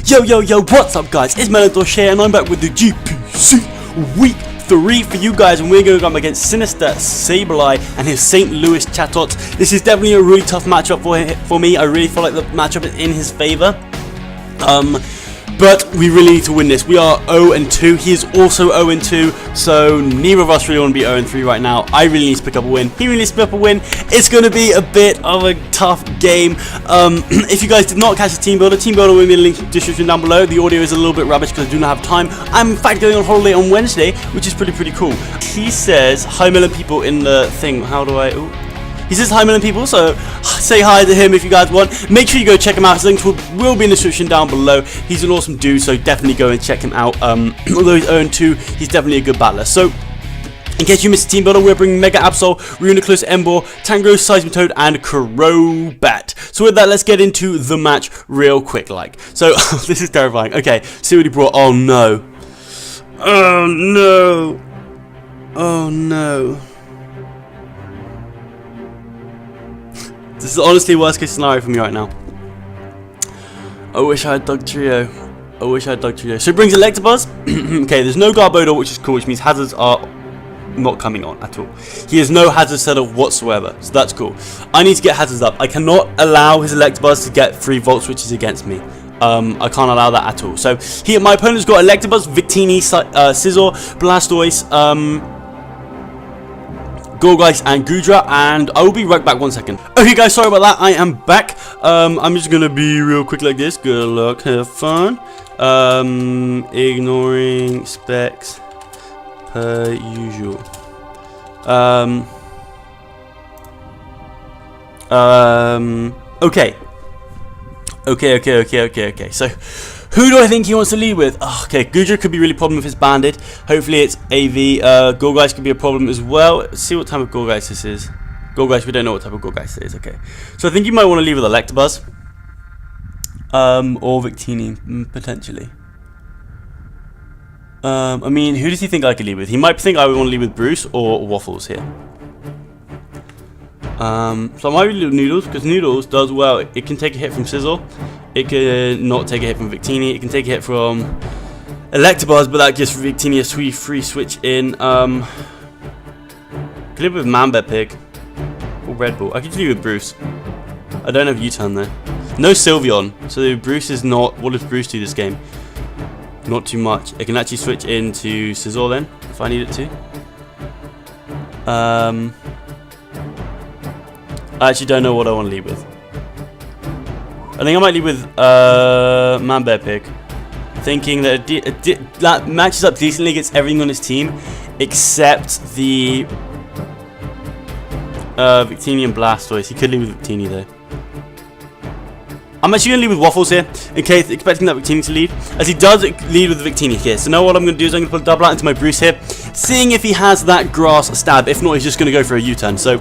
Yo, what's up guys, it's Melontosh here and I'm back with the GPC Week 3 for you guys, and we're going to go up against Sinister, Sableye and his St. Louis Chatots. This is definitely a really tough matchup for me. I really feel like the matchup is in his favour. But we really need to win this. We are 0-2. He is also 0-2. So neither of us really want to be 0-3 right now. I really need to pick up a win. He really needs to pick up a win. It's going to be a bit of a tough game. If you guys did not catch the team builder will be in the link in the description down below. The audio is a little bit rubbish because I do not have time. I'm in fact going on holiday on Wednesday, which is pretty cool. He says, hi Melon people in the thing. How do I... Ooh. He says hi Melon people, so say hi to him if you guys want. Make sure you go check him out. His links will be in the description down below. He's an awesome dude, so definitely go and check him out. Although he's 0-2, he's definitely a good battler. So, in case you missed the team builder, we're bringing Mega Absol, Runaclus, Ember, Tango, Seismitoad, and Crobat. So with that, let's get into the match real quick like. So, this is terrifying. Okay, see what he brought. Oh no. Oh no. Oh no. This is honestly worst case scenario for me right now. I wish I had Dugtrio. So it brings Electivires. Okay, there's no Garbodor, which is cool, which means hazards are not coming on at all. He has no hazard set up whatsoever, so that's cool. I need to get hazards up. I cannot allow his Electivires to get 3 Volt Switches against me. I can't allow that at all. So here, my opponent's got Electivires, Victini, Scizor, Blastoise, Gourgeist and Goodra, and I will be right back 1 second. Okay guys, sorry about that, I am back. I'm just gonna be real quick like this. Good luck, have fun. Ignoring specs per usual. Okay. So, who do I think he wants to lead with? Oh, okay, Goodra could be really a problem if it's banded. Hopefully it's AV. Gourgeist could be a problem as well. Let's see what type of Gourgeist this is. Gourgeist, we don't know what type of Gourgeist it is. Okay, so I think you might want to lead with Electivires. Or Victini, potentially. I mean, who does he think I could lead with? He might think I would want to lead with Bruce or Waffles here. So I might lead with Noodles, because Noodles does well. It can take a hit from Scizor. It can not take a hit from Victini. It can take a hit from Electivires, but that gives Victini a free switch in. Can live with Manbear or Red Bull. I could leave with Bruce. I don't have U-turn though. No Sylveon, so Bruce is not. What does Bruce do this game? Not too much. It can actually switch into Scizor then, if I need it to. I actually don't know what I want to lead with. I think I might lead with Manbear Pig, thinking that that matches up decently against everything on his team except the Victini and Blastoise. He could lead with Victini though. I'm actually going to lead with Waffles here, in case expecting that Victini to lead, as he does lead with the Victini here. So now what I'm going to do is I'm going to put a double out into my Bruce here, seeing if he has that grass stab. If not, he's just going to go for a U-turn. So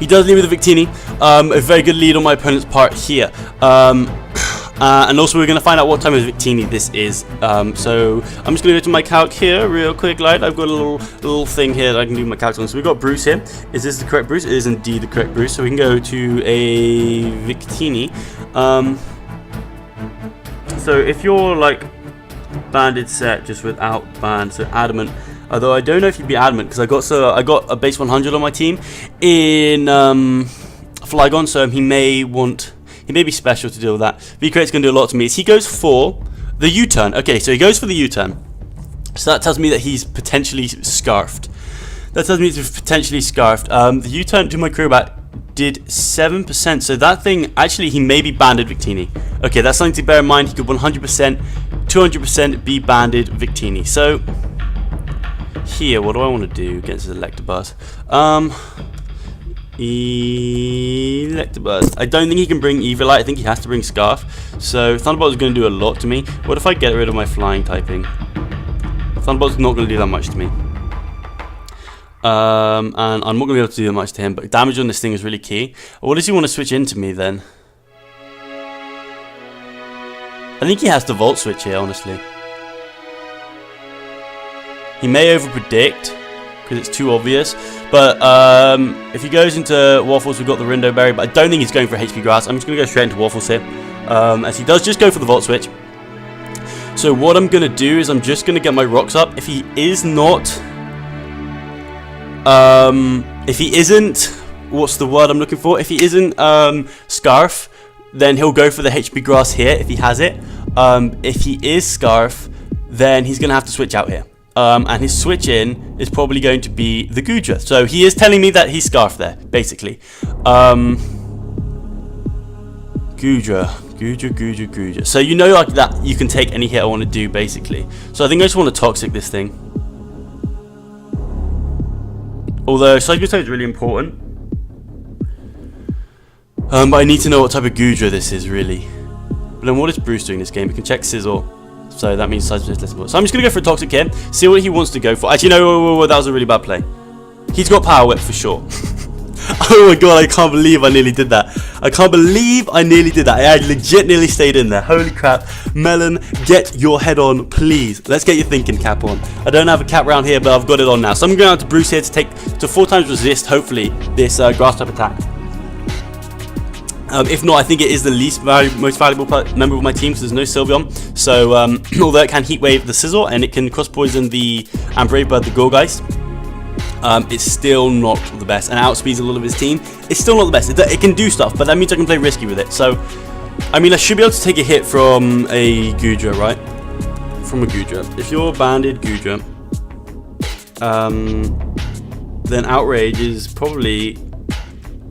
he does lead with the Victini, a very good lead on my opponent's part here. And also we're going to find out what type of Victini this is. So I'm just going to go to my calc here real quick. Like, I've got a little thing here that I can do my calcs on. So we've got Bruce here. Is this the correct Bruce? It is indeed the correct Bruce. So we can go to a Victini. So if you're like banded set just without band, so adamant. Although I don't know if you'd be adamant because I got a base 100 on my team in Flygon, so he may be special to deal with that. V-Crate's going to do a lot to me. He goes for the U-turn. Okay, so he goes for the U-turn. So that tells me that he's potentially scarfed. The U-turn to my Crobat did 7%. So that thing, actually, he may be banded Victini. Okay, that's something to bear in mind. He could 100%, 200% be banded Victini. So here, what do I want to do against his Electivires? Electivires. I don't think he can bring Eviolite. I think he has to bring Scarf. So Thunderbolt is going to do a lot to me. What if I get rid of my flying typing? Thunderbolt's not going to do that much to me. And I'm not going to be able to do that much to him. But damage on this thing is really key. What does he want to switch into me then? I think he has to Volt Switch here, honestly. He may overpredict because it's too obvious. But if he goes into Waffles, we've got the Rindo Berry. But I don't think he's going for HP Grass. I'm just going to go straight into Waffles here. as he does just go for the Volt Switch. So what I'm going to do is I'm just going to get my rocks up. If he is not... if he isn't... What's the word I'm looking for? If he isn't Scarf, then he'll go for the HP Grass here if he has it. If he is Scarf, then he's going to have to switch out here. And his switch in is probably going to be the Gudra. So he is telling me that he's Scarf there, basically. Gudra. So you know like that you can take any hit I want to do, basically. So I think I just want to Toxic this thing. Although Seismitoad is really important. But I need to know what type of Gudra this is, really. But then what is Bruce doing in this game? We can check Sizzle. So that means Seismitoad is less important. So I'm just going to go for a Toxic here. See what he wants to go for. Actually, no, whoa, that was a really bad play. He's got Power Whip for sure. Oh my god, I can't believe I nearly did that. I legit nearly stayed in there. Holy crap. Melon, get your head on, please. Let's get your thinking cap on. I don't have a cap around here, but I've got it on now. So I'm going out to Bruce here to 4 times resist, hopefully, this grass type attack. If not, I think it is the most valuable member of my team, because there's no Sylveon. So, although it can Heat Wave the Sizzle, and it can Cross Poison the Brave Bird the Gorgeist, it's still not the best. And outspeeds a lot of his team. It's still not the best. It can do stuff, but that means I can play risky with it. So, I mean, I should be able to take a hit from a Gudra, right? From a Gudra. If you're banded Gudra, then Outrage is probably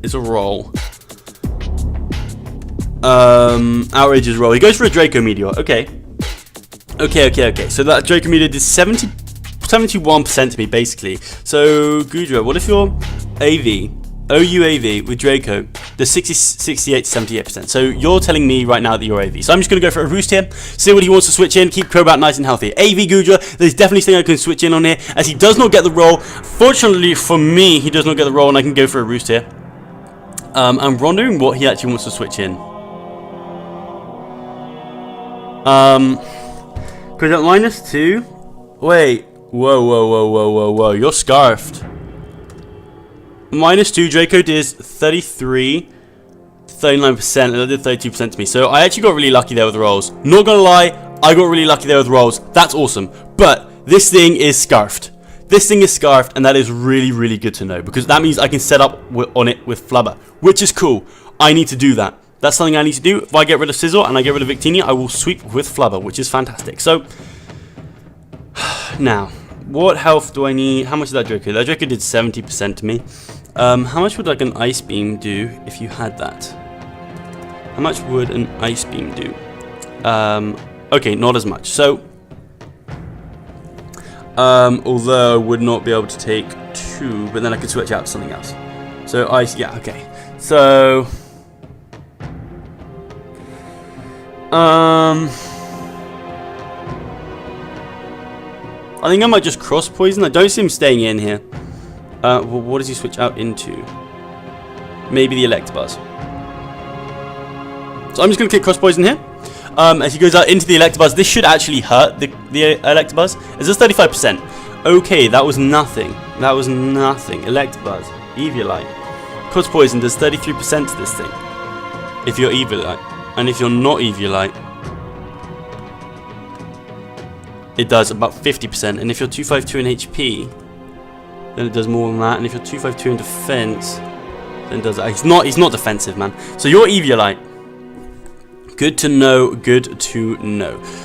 a roll. Outrage is roll. He goes for a Draco Meteor. Okay. So that Draco Meteor did 71% to me, basically. So Gudra, what if your AV, OUAV with Draco does 68 to 78%? So you're telling me right now that you're AV. So I'm just going to go for a Roost here, see what he wants to switch in, keep Crobat nice and healthy. AV Gudra, there's definitely something I can switch in on here, as he does not get the roll. Fortunately for me, he does not get the roll, and I can go for a Roost here. I'm wondering what he actually wants to switch in. Because at -2, wait, whoa, you're Scarfed. -2 Draco did 33, 39%, and that did 32% to me. So I actually got really lucky there with the rolls. Not gonna lie, I got really lucky there with the rolls. That's awesome. But this thing is Scarfed. And that is really, really good to know, because that means I can set up on it with Flubber, which is cool. I need to do that. That's something I need to do. If I get rid of Sizzle and I get rid of Victini, I will sweep with Flubber, which is fantastic. So, now, what health do I need? How much did that Draco? That Draco did 70% to me. How much would like an Ice Beam do if you had that? How much would an Ice Beam do? Okay, not as much. So, although I would not be able to take 2, but then I could switch out to something else. So, Ice, yeah, okay. So... I think I might just Cross Poison. I don't see him staying in here. Well, what does he switch out into? Maybe the Electivires. So I'm just going to click Cross Poison here. As he goes out into the Electivires, this should actually hurt the Electivires. Is this 35%? Okay, that was nothing. Electivires, Eviolite. Cross Poison does 33% to this thing. If you're Eviolite. And if you're not Eviolite, it does about 50%. And if you're 252 in HP, then it does more than that. And if you're 252 in defense, then it does that. He's not defensive, man. So you're Eviolite. Good to know.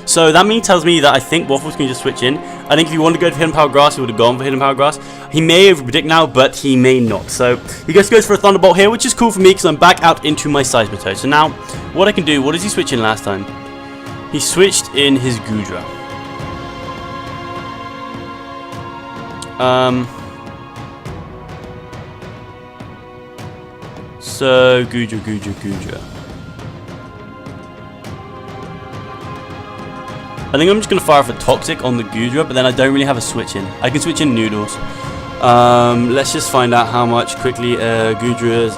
So that tells me that I think Waffles can just switch in. I think if he wanted to go for Hidden Power Grass, he would have gone for Hidden Power Grass. He may over-predict now, but he may not. So he just goes for a Thunderbolt here, which is cool for me because I'm back out into my Seismitoad. So now, what I can do, what did he switch in last time? He switched in his Gudra. So, Gudra. I think I'm just going to fire off a Toxic on the Gudra, but then I don't really have a switch in. I can switch in Noodles. Let's just find out how much quickly Gudra is.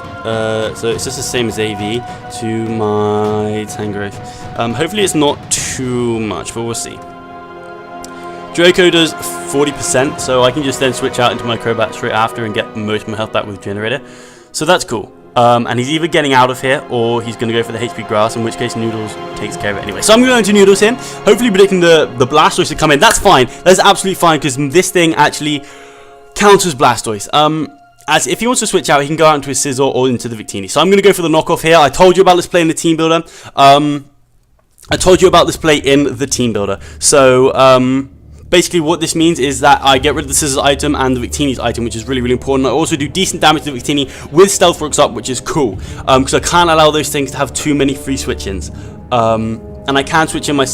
So it's just the same as AV to my Tangrowth. Hopefully it's not too much, but we'll see. Draco does 40%, so I can just then switch out into my Crobat straight after and get most of my health back with Generator. So that's cool. And he's either getting out of here or he's going to go for the HP grass, in which case Noodles takes care of it anyway. So I'm going to Noodles here, hopefully predicting the Blastoise to come in. That's fine. That's absolutely fine because this thing actually counts as Blastoise. As if he wants to switch out, he can go out into his Scizor or into the Victini. So I'm going to go for the knockoff here. I told you about this play in the team builder. I told you about this play in the team builder. So basically what this means is that I get rid of the Scissors item and the Victini's item, which is really, really important. I also do decent damage to the Victini with Stealth Rocks up, which is cool. Because I can't allow those things to have too many free switch-ins. And I can switch in my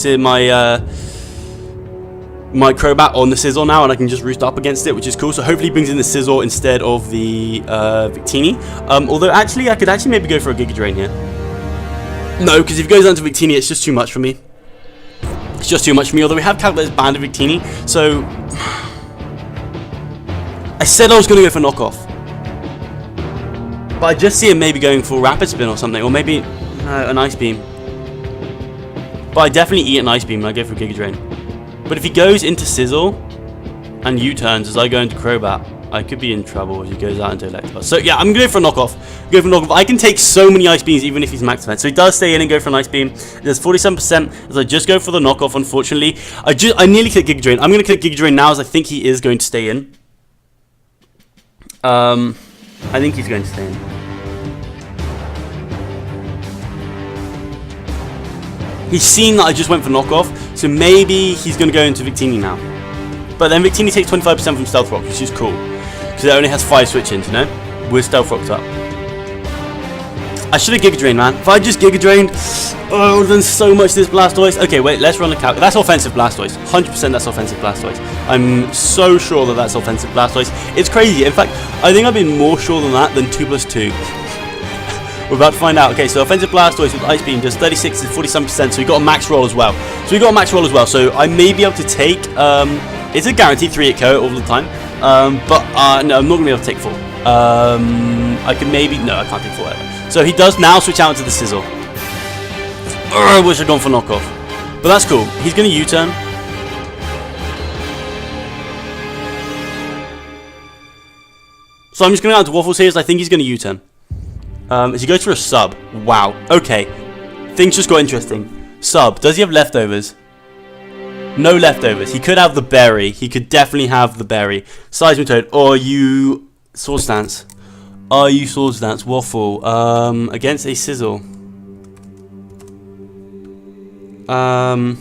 Crobat on the Scizor now, and I can just roost up against it, which is cool. So hopefully he brings in the Scizor instead of the Victini. Although actually, I could actually maybe go for a Giga Drain here. No, because if he goes down to Victini, it's just too much for me. It's just too much for me, although we have calculated banned Victini, so I said I was going to go for knockoff. But I just see him maybe going for Rapid Spin or something, or maybe an Ice Beam. But I definitely eat an Ice Beam when I go for Giga Drain. But if he goes into Sizzle and U-turns as I go into Crobat, I could be in trouble if he goes out into Electivires. So yeah, I'm going to go for a knockoff. Go for knockoff. I can take so many Ice Beams even if he's max defense. So he does stay in and go for an Ice Beam. There's 47% as I just go for the knockoff, unfortunately. I nearly click Giga Drain. I'm going to click Giga Drain now as I think he is going to stay in. I think he's going to stay in. He's seen that I just went for knockoff, so maybe he's going to go into Victini now. But then Victini takes 25% from Stealth Rock, which is cool. Because it only has 5 switch-ins, you know? With Stealth Rocked up. I should have Giga Drained, man. If I just Giga Drained, oh, I would have done so much to this Blastoise. Okay, wait, let's run the calc. That's offensive Blastoise. 100% that's offensive Blastoise. I'm so sure that that's offensive Blastoise. It's crazy. In fact, I think I've been more sure than that than 2 plus 2. We're about to find out. Okay, so offensive Blastoise with Ice Beam does 36 to 47%, so we got a max roll as well. So I may be able to take, it's a guaranteed 3-hit KO all the time, but no, I'm not going to be able to take 4. I can maybe, no, I can't take 4 ever. So he does now switch out into the Sizzle. I wish I'd gone for knockoff, but that's cool. He's going to U-turn. So I'm just going to go out to Waffles here, as I think he's going to U-turn. As he goes for a sub. Wow. Okay. Things just got interesting. Sub. Does he have leftovers? No leftovers. He could have the berry. He could definitely have the berry. Seismitoad. Or are you Sword Stance? Are you Sword Stance? Waffle. Against a Sizzle. Earth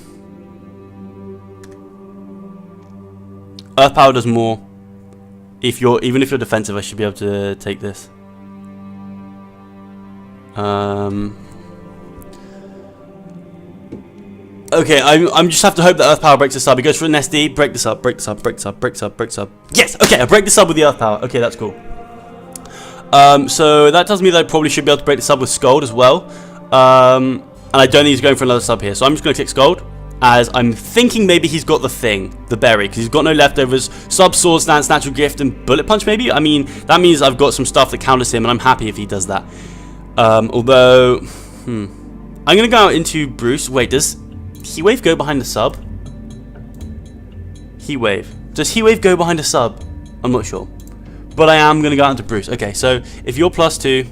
Power does more. Even if you're defensive, I should be able to take this. Okay, I'm just have to hope that Earth Power breaks this up. He goes for an SD, break this up, break this up, break this up, break this up, break this up. Yes, okay, I break this up with the Earth Power. Okay, that's cool. So that tells me that I probably should be able to break this up with Scold as well. And I don't think he's going for another sub here, so I'm just going to click Scold, as I'm thinking maybe he's got the thing, the berry, because he's got no leftovers. Sub, Sword Stance, Natural Gift, and Bullet Punch maybe? I mean, that means I've got some stuff that counters him, and I'm happy if he does that. Although, I'm going to go out into Bruce. Wait, does Heat-Wave go behind the sub? Heat-Wave. Does Heat-Wave go behind a sub? I'm not sure. But I am going to go out into Bruce. Okay, so if you're +2,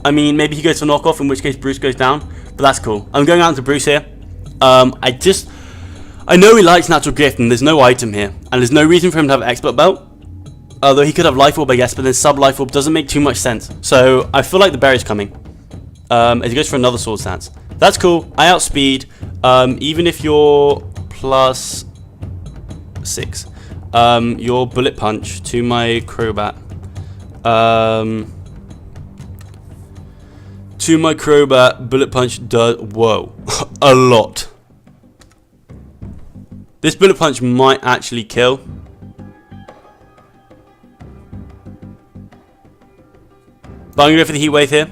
I mean, maybe he goes for knockoff, in which case Bruce goes down. But that's cool. I'm going out into Bruce here. I know he likes Natural Gift, and there's no item here. And there's no reason for him to have an Expert Belt. Although he could have Life Orb, I guess, but then Sub Life Orb doesn't make too much sense. So I feel like the berry's coming. As he goes for another Sword Stance. That's cool. I outspeed. Even if you're +6. Your Bullet Punch to my Crobat. To my Crobat, Bullet Punch does, whoa, a lot. This Bullet Punch might actually kill. But I'm going to go for the Heat Wave here.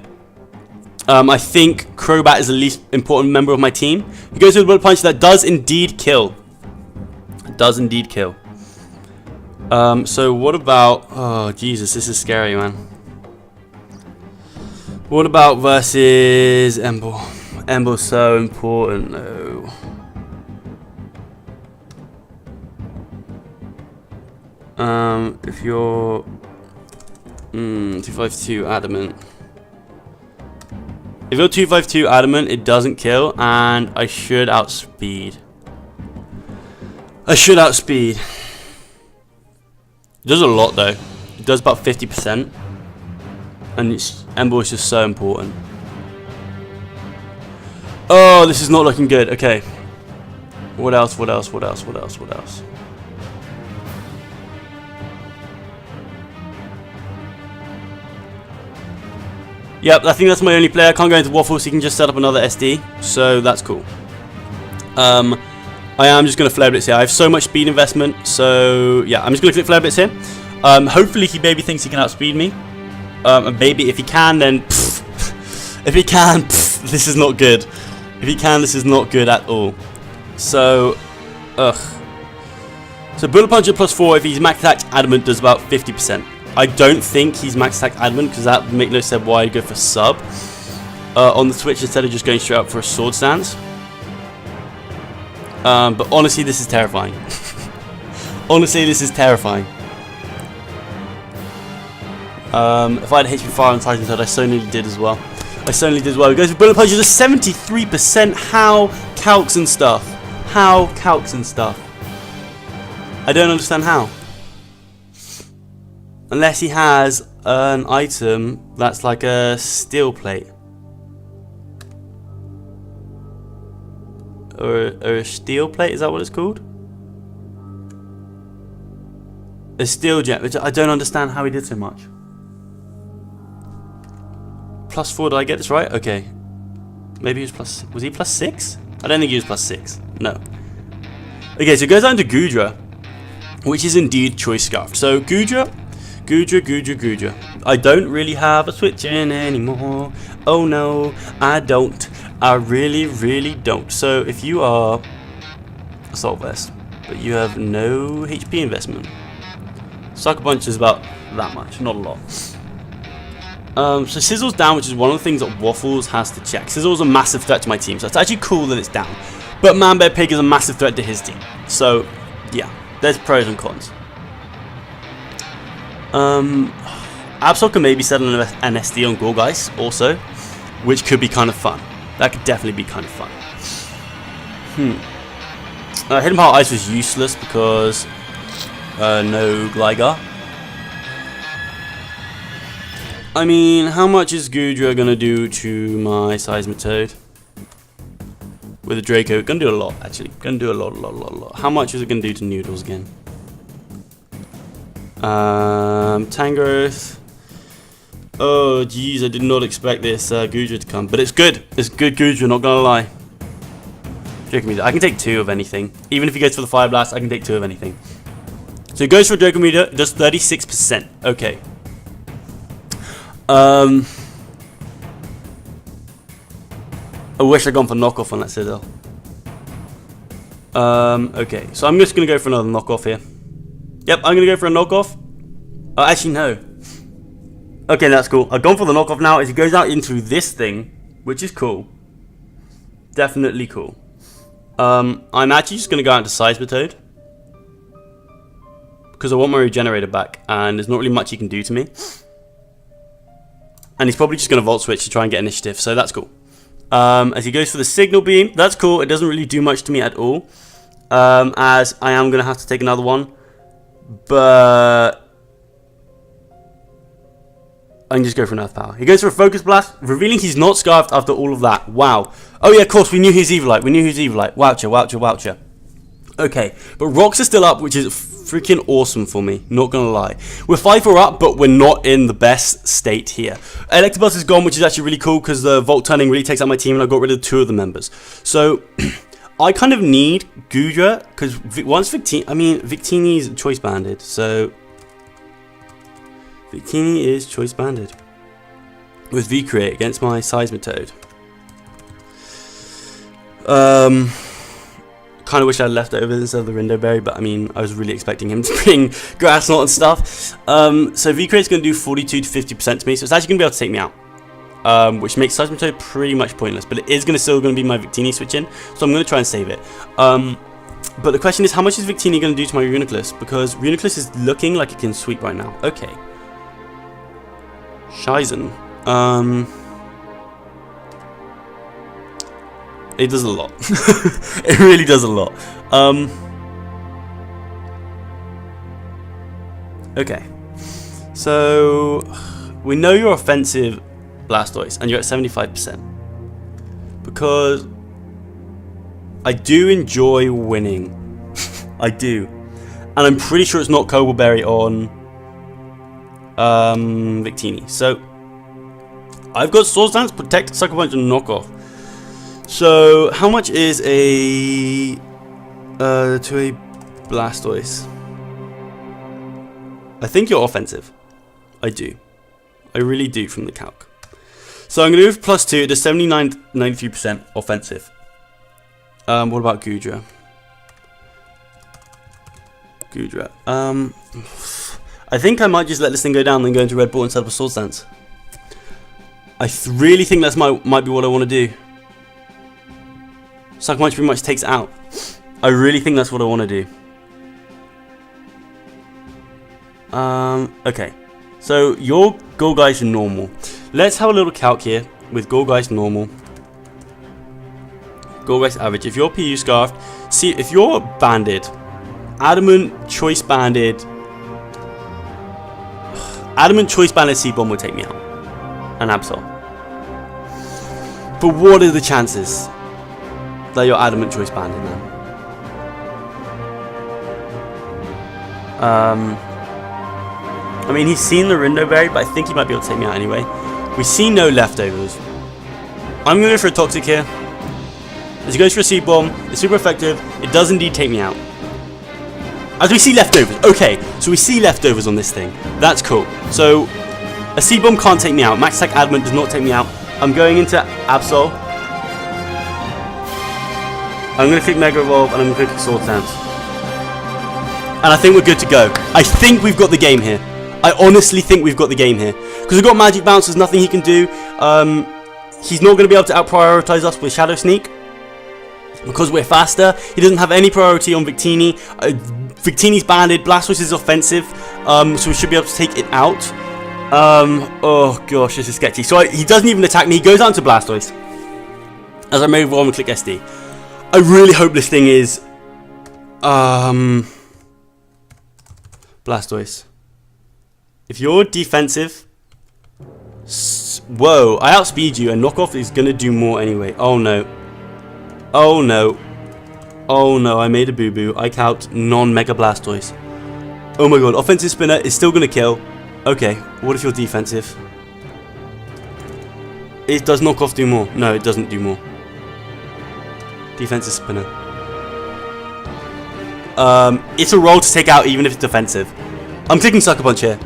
I think Crobat is the least important member of my team. He goes with a Bullet Punch that does indeed kill. It does indeed kill. So what about... Oh, Jesus, this is scary, man. What about versus Emble? Emble's so important, no. If you're... 252 adamant. If you're 252 adamant, it doesn't kill, and I should outspeed. It does a lot though. It does about 50%, and Ember is just so important. Oh, this is not looking good. Okay. What else? Yep, I think that's my only player. I can't go into Waffle, so you can just set up another SD. So that's cool. I am just going to Flare Blitz here. I have so much speed investment. So yeah, I'm just going to click Flare Blitz here. Hopefully he maybe thinks he can outspeed me. And maybe if he can, then if he can, this is not good. If he can, this is not good at all. So, So Bullet Punch at +4, if he's max attack adamant, does about 50%. I don't think he's max attack adamant, because that would make no sense why I'd go for sub on the Switch instead of just going straight up for a sword stance. But honestly, this is terrifying. Honestly, this is terrifying. If I had HP Fire on Titan's Head, I so nearly did as well. He goes for Bullet Punches at 73%. How calcs and stuff. I don't understand how. Unless he has an item that's like a steel plate. Or a steel plate, is that what it's called? A steel gem, which I don't understand how he did so much. +4, did I get this right? Okay. Maybe he was was he +6? I don't think he was +6. No. Okay, so it goes down to Goodra, which is indeed Choice Scarf. So Goodra. I don't really have a switch in anymore. Oh no, I don't. I really don't. So if you are Assault Vest, but you have no HP investment, Sucker Punch is about that much, not a lot. So Sizzle's down, which is one of the things that Waffles has to check. Sizzle's a massive threat to my team, so it's actually cool that it's down. But Man Bear Pig is a massive threat to his team. So yeah, there's pros and cons. Absol can maybe settle an SD on Gorgeist also, which could be kind of fun. That could definitely be kind of fun. Hidden Power Ice was useless because no Gligar. I mean, how much is Goodra gonna do to my Seismitoad? With a Draco, gonna do a lot actually. Gonna do a lot. How much is it gonna do to Noodles again? Tangrowth. Oh jeez, I did not expect this Goodra to come, but it's good. It's good Goodra, not gonna lie. Draco Meter. I can take 2 of anything. Even if he goes for the Fire Blast, I can take 2 of anything. So he goes for a Draco Meter, does 36%. Okay. I wish I'd gone for knockoff on that Citadel. Okay, so I'm just gonna go for another knockoff here. Yep, I'm gonna go for a knockoff. Oh, actually no. Okay, that's cool. I've gone for the knockoff now as he goes out into this thing, which is cool. Definitely cool. I'm actually just gonna go out into Seismitoad because I want my regenerator back, and there's not really much he can do to me. And he's probably just gonna Volt Switch to try and get initiative, so that's cool. As he goes for the Signal Beam, that's cool. It doesn't really do much to me at all, as I am gonna have to take another one, but I can just go for an Earth Power. He goes for a Focus Blast, revealing he's not Scarfed after all of that. Wow. Oh yeah, of course, we knew he's Evilite. Woucher. Okay, but Rocks are still up, which is freaking awesome for me, not gonna lie. We're 5-4 up, but we're not in the best state here. Electivires is gone, which is actually really cool, because the Volt Turning really takes out my team, and I got rid of 2 of the members. So, I kind of need Goodra, because once Victini's Choice Banded, so Victini is Choice Banded with V-Create against my Seismitoad. Kind of wish I had left it over instead of the Rindo Berry, but I mean, I was really expecting him to bring Grass Knot and stuff. So V-Create's going to do 42 to 50% to me, so it's actually going to be able to take me out, which makes Seismitoad pretty much pointless, but it is still going to be my Victini switch in, so I'm going to try and save it. But the question is, how much is Victini going to do to my Reuniclus? Because Reuniclus is looking like it can sweep right now. Okay. Shizen. It does a lot. It really does a lot. Okay. So we know you're offensive, Blastoise, and you're at 75%. Because I do enjoy winning. I do. And I'm pretty sure it's not Cobble Berry on Victini. So I've got Swords Dance, Protect, Sucker Punch, and Knock Off. So how much is a to a Blastoise? I think you're offensive. I do. I really do from the calc. So I'm going to move +2 to 93% offensive. What about Goodra? I think I might just let this thing go down and then go into Red Ball instead of a Sword Dance. I really think that's might be what I want to do. Sucker Punch pretty much takes it out. I really think that's what I want to do. Okay. So your Gourgeist normal. Let's have a little calc here with Gourgeist normal. Gourgeist average. If you're PU Scarfed, see if you're banded, Adamant Choice Banded. Adamant Choice Banded Seed-Bomb will take me out. And Absol. But what are the chances that you're Adamant Choice Banded, man? I mean, he's seen the Rindo Berry, but I think he might be able to take me out anyway. We see no leftovers. I'm going to go for a Toxic here. As he goes for a Seed Bomb, it's super effective. It does indeed take me out. As we see leftovers. Okay, so we see leftovers on this thing. That's cool. So, a Seed Bomb can't take me out. Max Attack Adamant does not take me out. I'm going into Absol. I'm going to click Mega Evolve, and I'm going to click Sword Dance. And I think we're good to go. I think we've got the game here. I honestly think we've got the game here. Because we've got Magic Bounce, there's nothing he can do. He's not going to be able to out-prioritize us with Shadow Sneak. Because we're faster. He doesn't have any priority on Victini. Victini's banded. Blastoise is offensive. So we should be able to take it out. Oh gosh, this is sketchy. So he doesn't even attack me. He goes down to Blastoise. As I move on and click SD. I really hope this thing is... Blastoise. If you're defensive... Whoa, I outspeed you and Knockoff is going to do more anyway. Oh no. Oh no. Oh no, I made a boo-boo. I calced non-Mega Blastoise. Oh my god, offensive spinner is still going to kill. Okay, what if you're defensive? It does Knockoff do more? No, it doesn't do more. Defensive spinner. It's a roll to take out even if it's defensive. I'm clicking Sucker Punch here.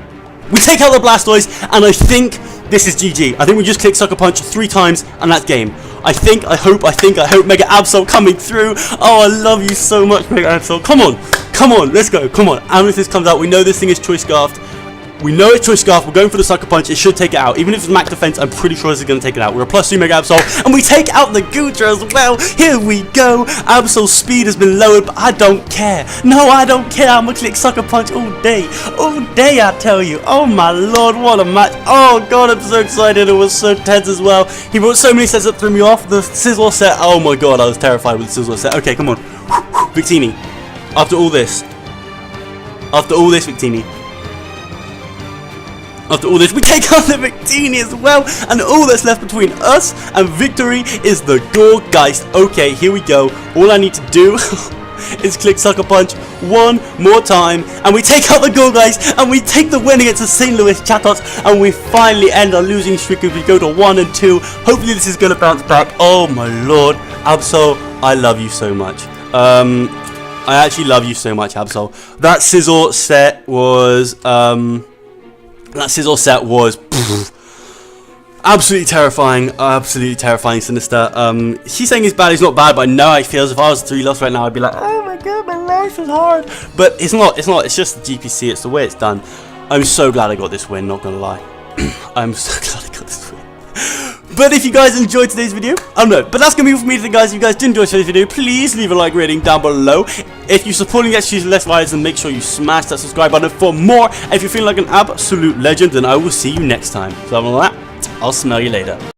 We take out the Blastoise, and I think this is GG. I think we just click Sucker Punch 3 times, and that's game. I hope Mega Absol coming through. Oh, I love you so much, Mega Absol. Come on, let's go, come on. Amethyst comes out, we know this thing is Choice Scarfed. We know it's Choice Scarf, we're going for the Sucker Punch, it should take it out. Even if it's max defense, I'm pretty sure this is going to take it out. We're a +2 Mega Absol, and we take out the Goodra as well. Here we go. Absol's speed has been lowered, but I don't care. No, I don't care. I'm going to click Sucker Punch all day. All day, I tell you. Oh my lord, what a match. Oh god, I'm so excited. It was so tense as well. He brought so many sets that threw me off. The Sizzle set, oh my god, I was terrified with the Sizzle set. Okay, come on. Victini. After all this, Victini. After all this, we take out the Victini as well, and all that's left between us and victory is the Gourgeist. Okay, here we go. All I need to do is click Sucker Punch one more time, and we take out the Gourgeist, and we take the win against the St. Louis Chatots, and we finally end our losing streak as we go to 1 and 2. Hopefully this is going to bounce back. Oh my lord, Absol, I love you so much. I actually love you so much, Absol. That Sizzle set was... absolutely terrifying, Sinister. He's saying he's bad, he's not bad, but I know how he feels. If I was 3 lost right now, I'd be like, oh my god, my life is hard. But it's not, it's just the GPC, it's the way it's done. I'm so glad I got this win, not gonna lie. I'm so glad I got this win. But if you guys enjoyed today's video, I don't know, but that's gonna be all for me today, guys. If you guys did enjoy today's video, please leave a like rating down below. If you're supporting Electivires, then make sure you smash that subscribe button for more. And if you're feeling like an absolute legend, then I will see you next time. So other than that, I'll smell you later.